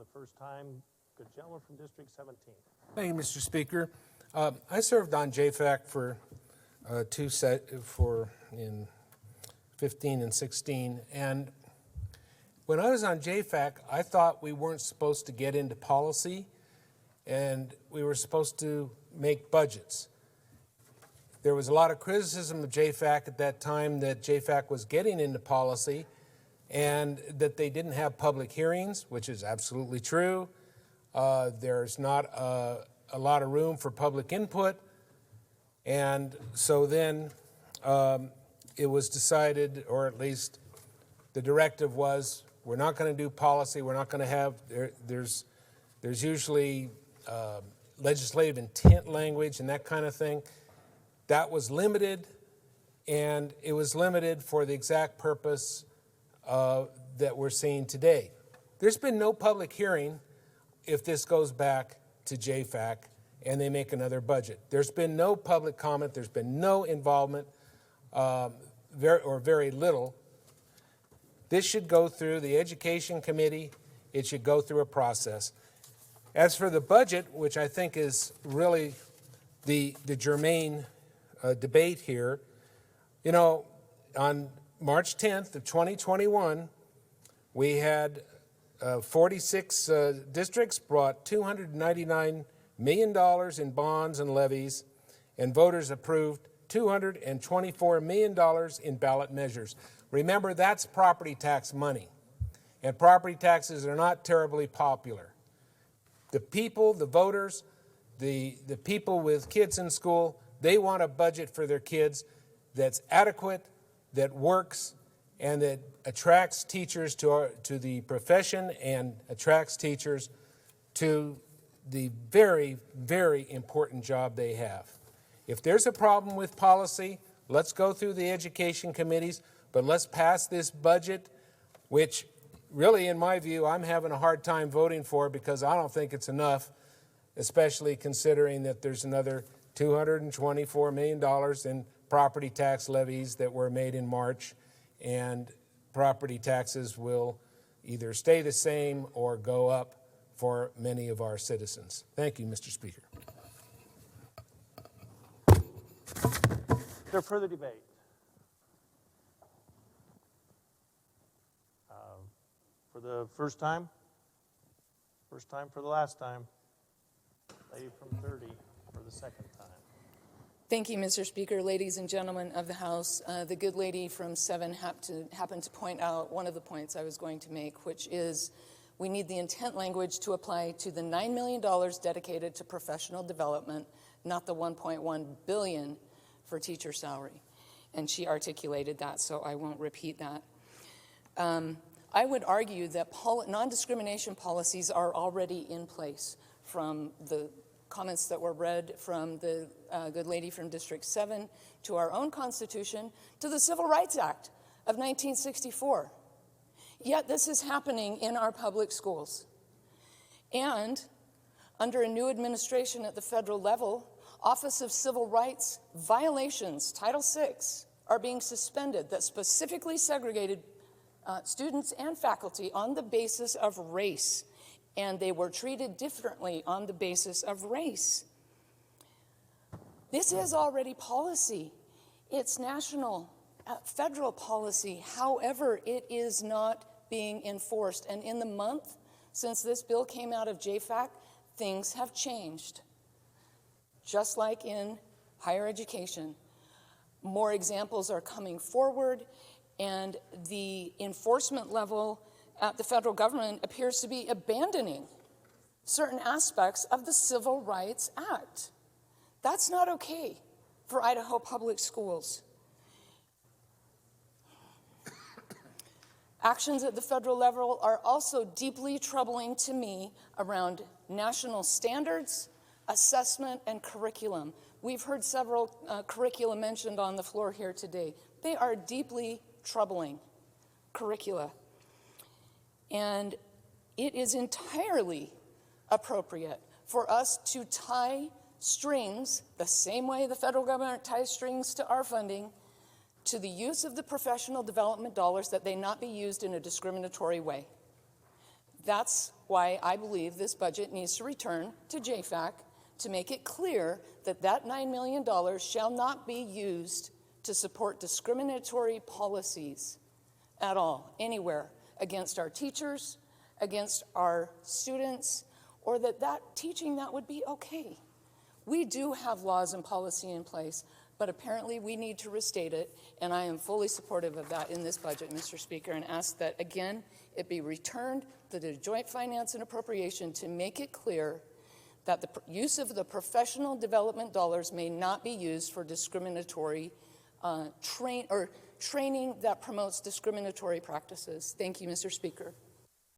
the first time. Good gentleman from District 17. Thank you, Mr. Speaker. I served on JFAC for in 15 and 16, and when I was on JFAC, I thought we weren't supposed to get into policy, and we were supposed to make budgets. There was a lot of criticism of JFAC at that time that JFAC was getting into policy and that they didn't have public hearings, which is absolutely true. There's not a lot of room for public input. And so then it was decided, or at least the directive was, we're not going to do policy. We're not going to have, there's usually legislative intent language and that kind of thing. That was limited, and it was limited for the exact purpose that we're seeing today. There's been no public hearing if this goes back to JFAC and they make another budget. There's been no public comment. There's been no involvement, very little. This should go through the Education Committee. It should go through a process. As for the budget, which I think is really the germane debate here, you know, on March 10th of 2021, we had 46 districts brought $299 million in bonds and levies, and voters approved $224 million in ballot measures. Remember, that's property tax money, and property taxes are not terribly popular. The people, the voters, the people with kids in school, they want a budget for their kids that's adequate, that works, and that attracts teachers to the profession and attracts teachers to the very, very important job they have. If there's a problem with policy, let's go through the education committees, but let's pass this budget, which really, in my view, I'm having a hard time voting for because I don't think it's enough, especially considering that there's another $224 million in property tax levies that were made in March, and property taxes will either stay the same or go up for many of our citizens. Thank you, Mr. Speaker. Is there further debate? For the first time for the last time, lady from 30 for the second time. Thank you, Mr. Speaker. Ladies and gentlemen of the House, the good lady from 7 happened to point out one of the points I was going to make, which is we need the intent language to apply to the $9 million dedicated to professional development, not the $1.1 billion for teacher salary. And she articulated that, so I won't repeat that. I would argue that non-discrimination policies are already in place, from the comments that were read from the good lady from District 7 to our own Constitution to the Civil Rights Act of 1964. Yet this is happening in our public schools. And under a new administration at the federal level, Office of Civil Rights violations, Title VI, are being suspended that specifically segregated students and faculty on the basis of race, and they were treated differently on the basis of race. This is already policy. It's national, federal policy. However, it is not being enforced. And in the month since this bill came out of JFAC, things have changed. Just like in higher education, more examples are coming forward, and the enforcement level at the federal government appears to be abandoning certain aspects of the Civil Rights Act. That's not okay for Idaho public schools. Actions at the federal level are also deeply troubling to me around national standards, assessment, and curriculum. We've heard several curricula mentioned on the floor here today. They are deeply troubling curricula. And it is entirely appropriate for us to tie strings the same way the federal government ties strings to our funding, to the use of the professional development dollars, that they not be used in a discriminatory way. That's why I believe this budget needs to return to JFAC to make it clear that that $9 million shall not be used to support discriminatory policies at all, anywhere, against our teachers, against our students, or that teaching that would be okay. We do have laws and policy in place, but apparently we need to restate it, and I am fully supportive of that in this budget, Mr. Speaker, and ask that, again, it be returned to the Joint Finance and Appropriation to make it clear that the use of the professional development dollars may not be used for discriminatory training that promotes discriminatory practices. Thank you, Mr. Speaker.